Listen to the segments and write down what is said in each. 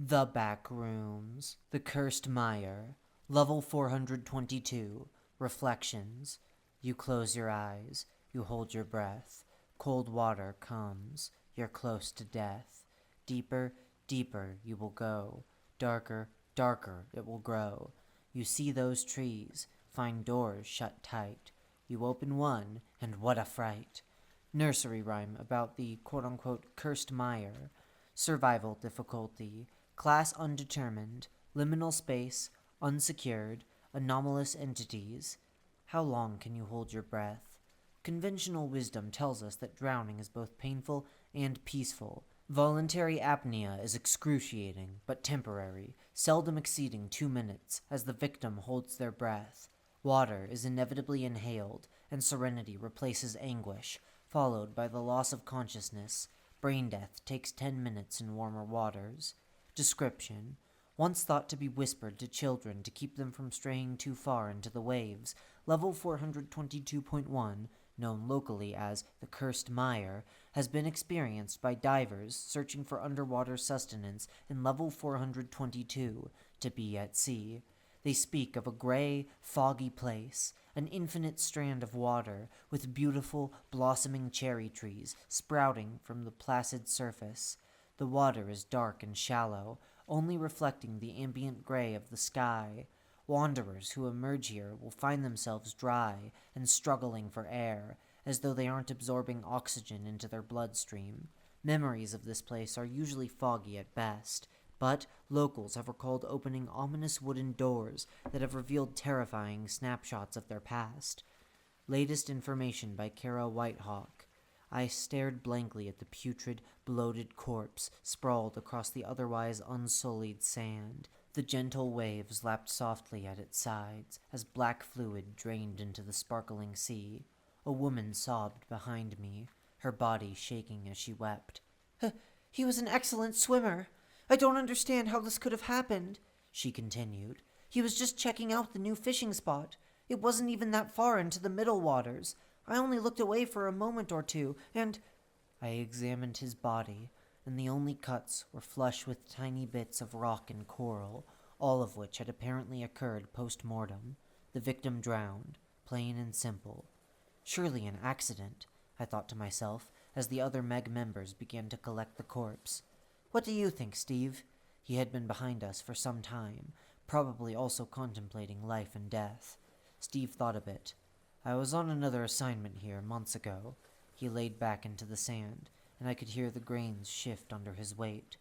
The Backrooms, The Cursed Mire, Level 422, Reflections. You close your eyes, you hold your breath. Cold water comes, you're close to death. Deeper, deeper you will go. Darker, darker it will grow. You see those trees, find doors shut tight. You open one, and what a fright. Nursery rhyme about the quote-unquote cursed mire. Survival difficulty. Class undetermined, liminal space, unsecured, anomalous entities. How long can you hold your breath? Conventional wisdom tells us that drowning is both painful and peaceful. Voluntary apnea is excruciating, but temporary, seldom exceeding 2 minutes as the victim holds their breath. Water is inevitably inhaled, and serenity replaces anguish, followed by the loss of consciousness. Brain death takes 10 minutes in warmer waters. Description: once thought to be whispered to children to keep them from straying too far into the waves, Level 422.1, known locally as the Cursed Mire, has been experienced by divers searching for underwater sustenance in Level 422, to be at sea. They speak of a gray, foggy place, an infinite strand of water with beautiful, blossoming cherry trees sprouting from the placid surface. The water is dark and shallow, only reflecting the ambient gray of the sky. Wanderers who emerge here will find themselves dry and struggling for air, as though they aren't absorbing oxygen into their bloodstream. Memories of this place are usually foggy at best, but locals have recalled opening ominous wooden doors that have revealed terrifying snapshots of their past. Latest information by Kara Whitehawk. I stared blankly at the putrid, bloated corpse sprawled across the otherwise unsullied sand. The gentle waves lapped softly at its sides as black fluid drained into the sparkling sea. A woman sobbed behind me, her body shaking as she wept. He was an excellent swimmer. I don't understand how this could have happened," she continued. "He was just checking out the new fishing spot. It wasn't even that far into the middle waters. I only looked away for a moment or two, and—" I examined his body, and the only cuts were flush with tiny bits of rock and coral, all of which had apparently occurred post-mortem. The victim drowned, plain and simple. Surely an accident, I thought to myself, as the other Meg members began to collect the corpse. "What do you think, Steve?" He had been behind us for some time, probably also contemplating life and death. Steve thought a bit. "I was on another assignment here months ago." He laid back into the sand, and I could hear the grains shift under his weight.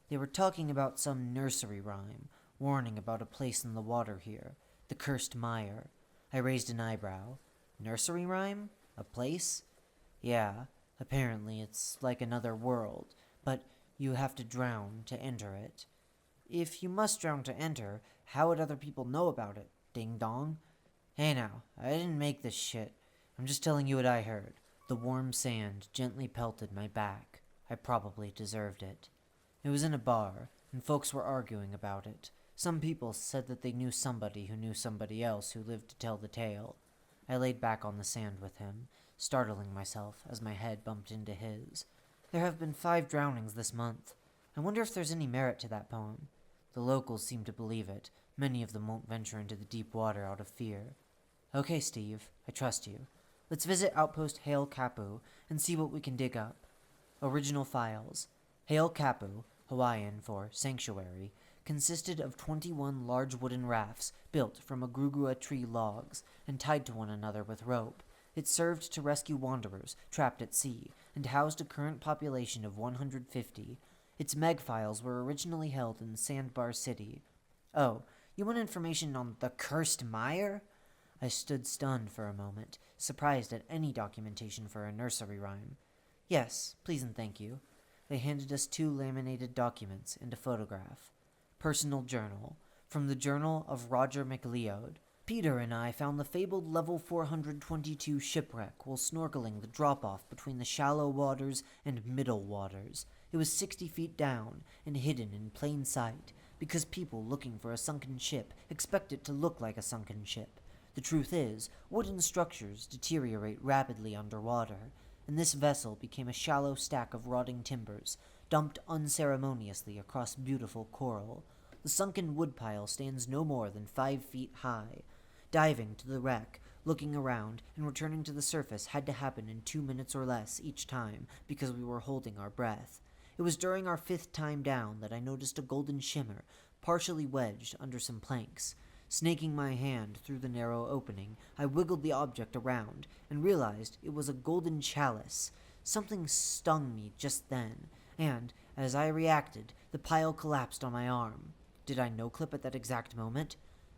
"They were talking about some nursery rhyme, warning about a place in the water here, the Cursed Mire." I raised an eyebrow. "Nursery rhyme? A place?" "Yeah, apparently it's like another world, but you have to drown to enter it." "If you must drown to enter, how would other people know about it? Ding dong?" "Hey now, I didn't make this shit. I'm just telling you what I heard." The warm sand gently pelted my back. I probably deserved it. It was in a bar, and folks were arguing about it. Some people said that they knew somebody who knew somebody else who lived to tell the tale. I laid back on the sand with him, startling myself as my head bumped into his. "There have been 5 drownings this month. I wonder if there's any merit to that poem." The locals seem to believe it. Many of them won't venture into the deep water out of fear. "Okay, Steve, I trust you. Let's visit Outpost Hail Kapu and see what we can dig up." Original files. Hail Kapu, Hawaiian for sanctuary, consisted of 21 large wooden rafts built from agrugua tree logs and tied to one another with rope. It served to rescue wanderers trapped at sea and housed a current population of 150. Its Meg files were originally held in Sandbar City. "Oh, you want information on the Cursed Mire?" I stood stunned for a moment, surprised at any documentation for a nursery rhyme. "Yes, please and thank you." They handed us 2 laminated documents and a photograph. Personal journal. From the journal of Roger McLeod. "Peter and I found the fabled Level 422 shipwreck while snorkeling the drop-off between the shallow waters and middle waters. It was 60 feet down and hidden in plain sight, because people looking for a sunken ship expect it to look like a sunken ship. The truth is, wooden structures deteriorate rapidly underwater, and this vessel became a shallow stack of rotting timbers, dumped unceremoniously across beautiful coral. The sunken woodpile stands no more than 5 feet high. Diving to the wreck, looking around, and returning to the surface had to happen in 2 minutes or less each time because we were holding our breath. It was during our 5th time down that I noticed a golden shimmer, partially wedged under some planks. Snaking my hand through the narrow opening, I wiggled the object around and realized it was a golden chalice. Something stung me just then, and, as I reacted, the pile collapsed on my arm. Did I no-clip at that exact moment?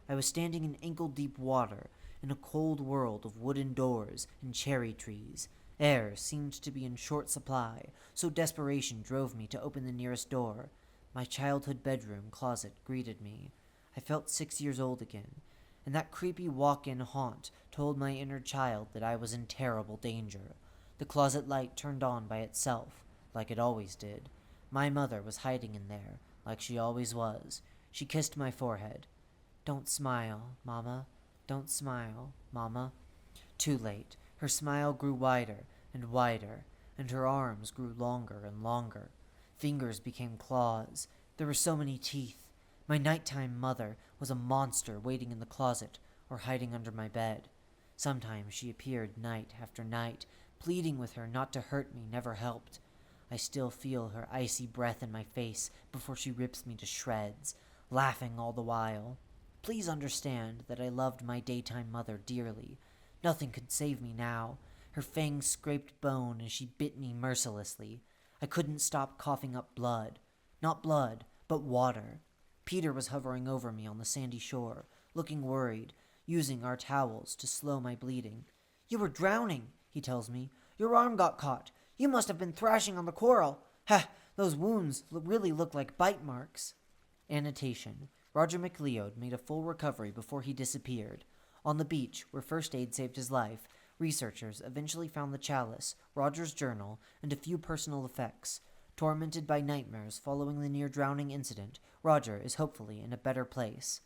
I was standing in ankle-deep water, in a cold world of wooden doors and cherry trees. Air seemed to be in short supply, so desperation drove me to open the nearest door. My childhood bedroom closet greeted me. I felt 6 years old again, and that creepy walk-in haunt told my inner child that I was in terrible danger. The closet light turned on by itself, like it always did. My mother was hiding in there, like she always was. She kissed my forehead. "Don't smile, Mama. Don't smile, Mama." Too late. Her smile grew wider and wider, and her arms grew longer and longer. Fingers became claws. There were so many teeth. My nighttime mother was a monster waiting in the closet or hiding under my bed. Sometimes she appeared night after night. Pleading with her not to hurt me never helped. I still feel her icy breath in my face before she rips me to shreds, laughing all the while. Please understand that I loved my daytime mother dearly. Nothing could save me now. Her fangs scraped bone and she bit me mercilessly. I couldn't stop coughing up blood. Not blood, but water. Peter was hovering over me on the sandy shore, looking worried, using our towels to slow my bleeding. "You were drowning," he tells me. "Your arm got caught. You must have been thrashing on the coral. Ha! Those wounds really look like bite marks." Annotation. Roger McLeod made a full recovery before he disappeared. On the beach, where first aid saved his life, researchers eventually found the chalice, Roger's journal, and a few personal effects. Tormented by nightmares following the near-drowning incident, Roger is hopefully in a better place.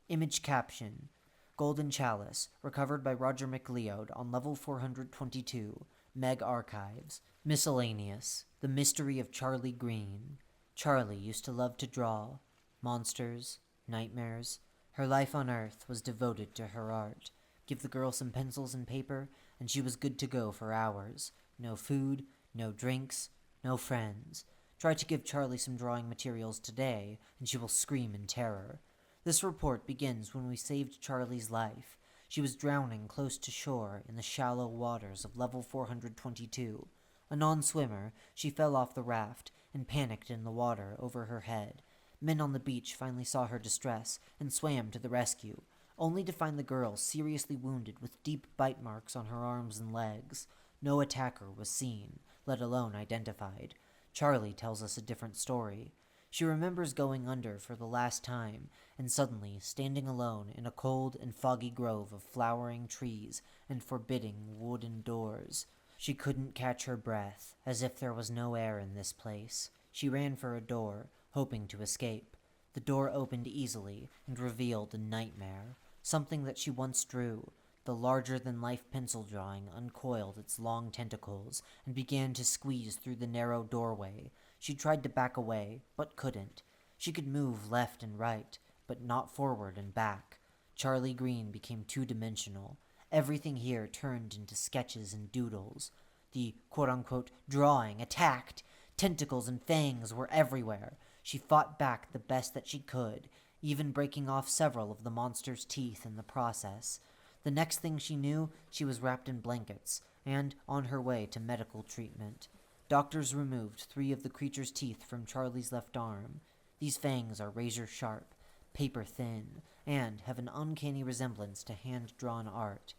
Image caption. Golden Chalice, recovered by Roger McLeod on level 422, Meg Archives. Miscellaneous. The Mystery of Charlie Green. Charlie used to love to draw. Monsters. Nightmares. Her life on Earth was devoted to her art. Give the girl some pencils and paper, and she was good to go for hours. No food, no drinks, no friends. Try to give Charlie some drawing materials today, and she will scream in terror. This report begins when we saved Charlie's life. She was drowning close to shore in the shallow waters of level 422. A non-swimmer, she fell off the raft and panicked in the water over her head. Men on the beach finally saw her distress and swam to the rescue, only to find the girl seriously wounded with deep bite marks on her arms and legs. No attacker was seen, let alone identified. Charlie tells us a different story. She remembers going under for the last time, and suddenly standing alone in a cold and foggy grove of flowering trees and forbidding wooden doors. She couldn't catch her breath, as if there was no air in this place. She ran for a door, hoping to escape. The door opened easily and revealed a nightmare, something that she once drew. The larger-than-life pencil drawing uncoiled its long tentacles and began to squeeze through the narrow doorway. She tried to back away, but couldn't. She could move left and right, but not forward and back. Charlie Green became two-dimensional. Everything here turned into sketches and doodles. The quote-unquote drawing attacked. Tentacles and fangs were everywhere. She fought back the best that she could, even breaking off several of the monster's teeth in the process. The next thing she knew, she was wrapped in blankets and on her way to medical treatment. Doctors removed 3 of the creature's teeth from Charlie's left arm. These fangs are razor-sharp, paper-thin, and have an uncanny resemblance to hand-drawn art.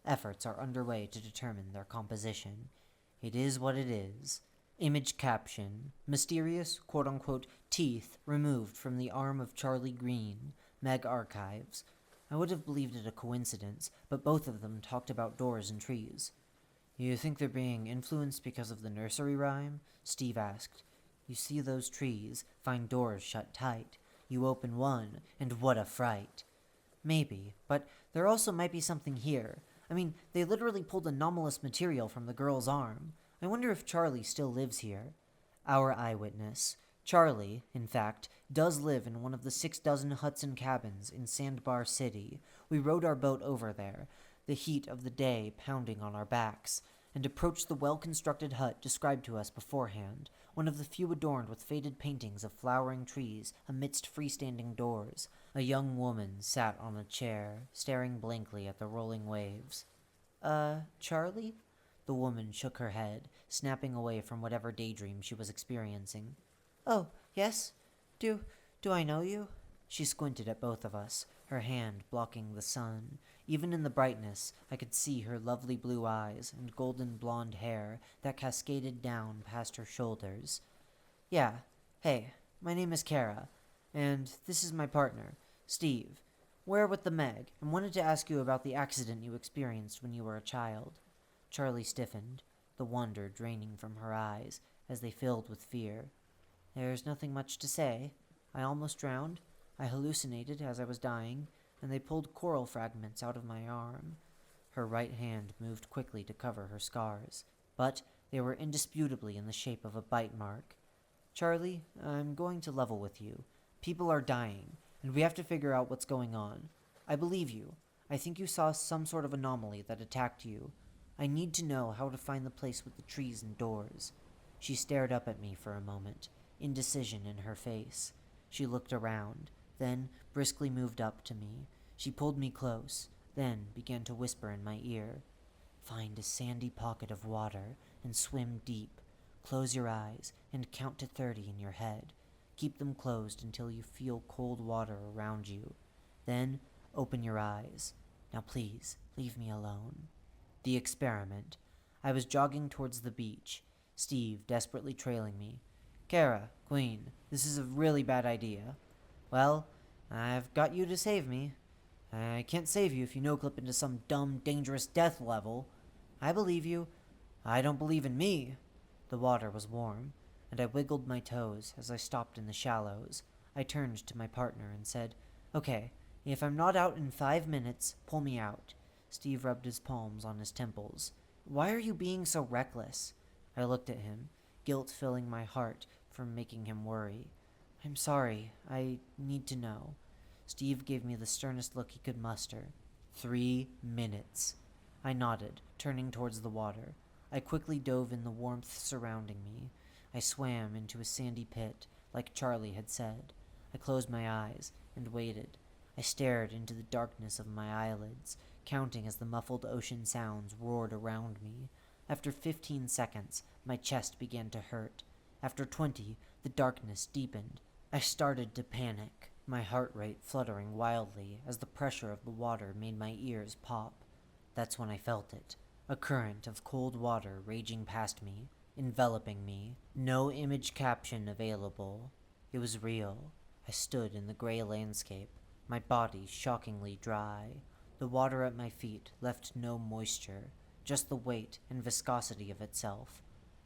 Efforts are underway to determine their composition. It is what it is. Image caption. Mysterious, quote-unquote, teeth removed from the arm of Charlie Green. Meg Archives. I would have believed it a coincidence, but both of them talked about doors and trees. "You think they're being influenced because of the nursery rhyme?" Steve asked. "You see those trees, find doors shut tight. You open one, and what a fright." "Maybe, but there also might be something here. I mean, they literally pulled anomalous material from the girl's arm. I wonder if Charlie still lives here." Our eyewitness, Charlie, in fact, does live in one of the 6 dozen huts and cabins in Sandbar City. We rowed our boat over there, the heat of the day pounding on our backs, and approached the well-constructed hut described to us beforehand, one of the few adorned with faded paintings of flowering trees amidst freestanding doors. A young woman sat on a chair, staring blankly at the rolling waves. Charlie?" The woman shook her head, snapping away from whatever daydream she was experiencing. "Oh, yes? Do I know you?" She squinted at both of us, her hand blocking the sun. Even in the brightness, I could see her lovely blue eyes and golden blonde hair that cascaded down past her shoulders. "Yeah. Hey, my name is Kara, and this is my partner, Steve. We're with the Meg, and wanted to ask you about the accident you experienced when you were a child." Charlie stiffened, the wonder draining from her eyes as they filled with fear. "There's nothing much to say. I almost drowned. I hallucinated as I was dying, and they pulled coral fragments out of my arm." Her right hand moved quickly to cover her scars, but they were indisputably in the shape of a bite mark. "Charlie, I'm going to level with you. People are dying, and we have to figure out what's going on. I believe you. I think you saw some sort of anomaly that attacked you. I need to know how to find the place with the trees and doors." She stared up at me for a moment, indecision in her face. She looked around, then briskly moved up to me. She pulled me close, then began to whisper in my ear. "Find a sandy pocket of water and swim deep. Close your eyes and count to 30 in your head. Keep them closed until you feel cold water around you. Then open your eyes. Now please, leave me alone." The experiment. I was jogging towards the beach, Steve desperately trailing me. "Kara, Queen, this is a really bad idea." "Well, I've got you to save me. I can't save you if you no-clip into some dumb, dangerous death level. I believe you. I don't believe in me." The water was warm, and I wiggled my toes as I stopped in the shallows. I turned to my partner and said, "Okay, if I'm not out in 5 minutes, pull me out." Steve rubbed his palms on his temples. "Why are you being so reckless?" I looked at him, guilt filling my heart from making him worry. "I'm sorry. I need to know." Steve gave me the sternest look he could muster. 3 minutes. I nodded, turning towards the water. I quickly dove in the warmth surrounding me. I swam into a sandy pit, like Charlie had said. I closed my eyes and waited. I stared into the darkness of my eyelids, counting as the muffled ocean sounds roared around me. After 15 seconds, my chest began to hurt. After 20, the darkness deepened. I started to panic, my heart rate fluttering wildly as the pressure of the water made my ears pop. That's when I felt it. A current of cold water raging past me, enveloping me. No image caption available. It was real. I stood in the gray landscape, my body shockingly dry. The water at my feet left no moisture, just the weight and viscosity of itself.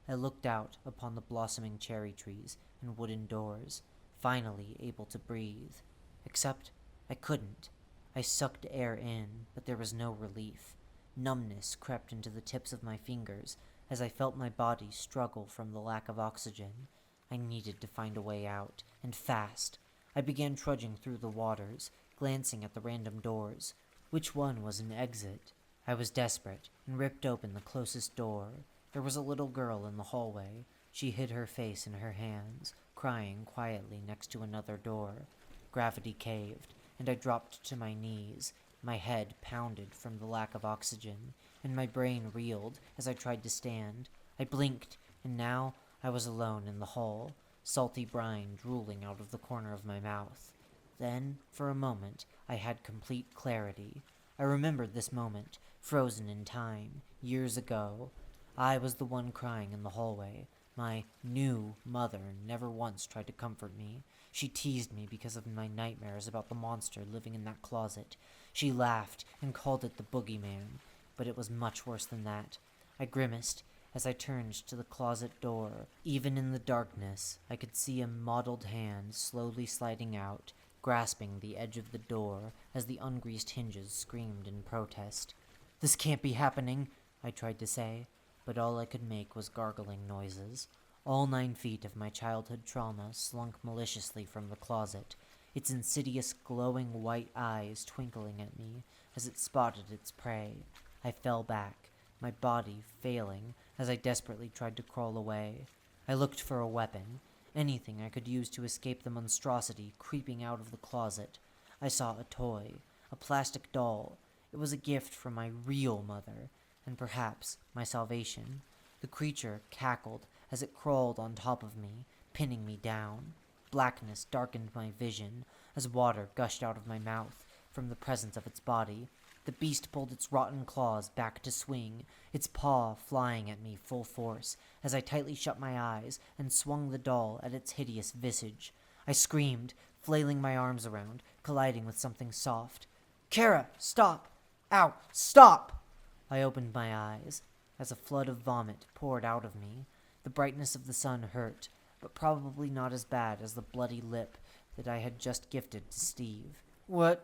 I looked out upon the blossoming cherry trees and wooden doors, finally able to breathe. Except I couldn't. I sucked air in, but there was no relief. Numbness crept into the tips of my fingers as I felt my body struggle from the lack of oxygen. I needed to find a way out, and fast. I began trudging through the waters, glancing at the random doors. Which one was an exit? I was desperate and ripped open the closest door. There was a little girl in the hallway. She hid her face in her hands, crying quietly next to another door. Gravity caved, and I dropped to my knees. My head pounded from the lack of oxygen, and my brain reeled as I tried to stand. I blinked, and now I was alone in the hall, salty brine drooling out of the corner of my mouth. Then, for a moment, I had complete clarity. I remembered this moment, frozen in time, years ago. I was the one crying in the hallway. My new mother never once tried to comfort me. She teased me because of my nightmares about the monster living in that closet. She laughed and called it the boogeyman, but it was much worse than that. I grimaced as I turned to the closet door. Even in the darkness, I could see a mottled hand slowly sliding out, grasping the edge of the door as the ungreased hinges screamed in protest. "This can't be happening," I tried to say, but all I could make was gargling noises. All 9 feet of my childhood trauma slunk maliciously from the closet, its insidious glowing white eyes twinkling at me as it spotted its prey. I fell back, my body failing as I desperately tried to crawl away. I looked for a weapon, anything I could use to escape the monstrosity creeping out of the closet. I saw a toy, a plastic doll. It was a gift from my real mother, and perhaps my salvation. The creature cackled as it crawled on top of me, pinning me down. Blackness darkened my vision as water gushed out of my mouth from the presence of its body. The beast pulled its rotten claws back to swing, its paw flying at me full force as I tightly shut my eyes and swung the doll at its hideous visage. I screamed, flailing my arms around, colliding with something soft. "Kara, stop! Ow, stop!" I opened my eyes as a flood of vomit poured out of me. The brightness of the sun hurt, but probably not as bad as the bloody lip that I had just gifted to Steve. What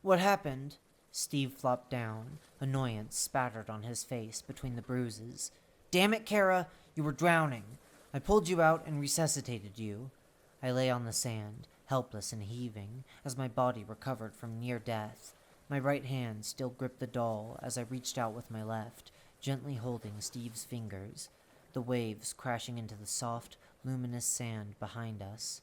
happened?" Steve flopped down, annoyance spattered on his face between the bruises. "Damn it, Kara, you were drowning. I pulled you out and resuscitated you." I lay on the sand, helpless and heaving, as my body recovered from near death. My right hand still gripped the doll as I reached out with my left, gently holding Steve's fingers, the waves crashing into the soft, luminous sand behind us.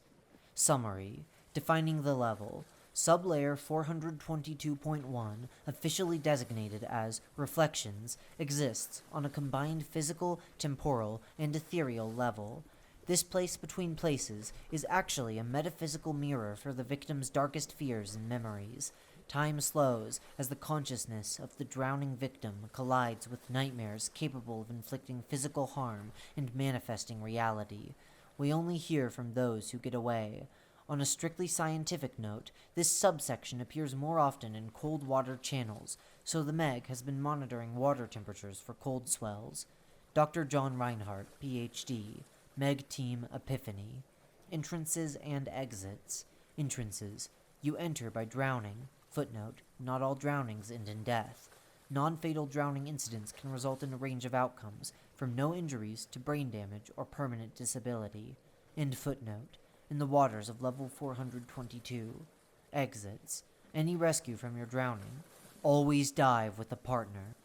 Summary: defining the level. Sublayer 422.1, officially designated as Reflections, exists on a combined physical, temporal, and ethereal level. This place between places is actually a metaphysical mirror for the victim's darkest fears and memories. Time slows as the consciousness of the drowning victim collides with nightmares capable of inflicting physical harm and manifesting reality. We only hear from those who get away. On a strictly scientific note, this subsection appears more often in cold water channels, so the MEG has been monitoring water temperatures for cold swells. Dr. John Reinhardt, Ph.D., MEG Team Epiphany. Entrances and exits. Entrances. You enter by drowning. Footnote: not all drownings end in death. Non-fatal drowning incidents can result in a range of outcomes, from no injuries to brain damage or permanent disability. End footnote. In the waters of level 422. Exits. Any rescue from your drowning. Always dive with a partner.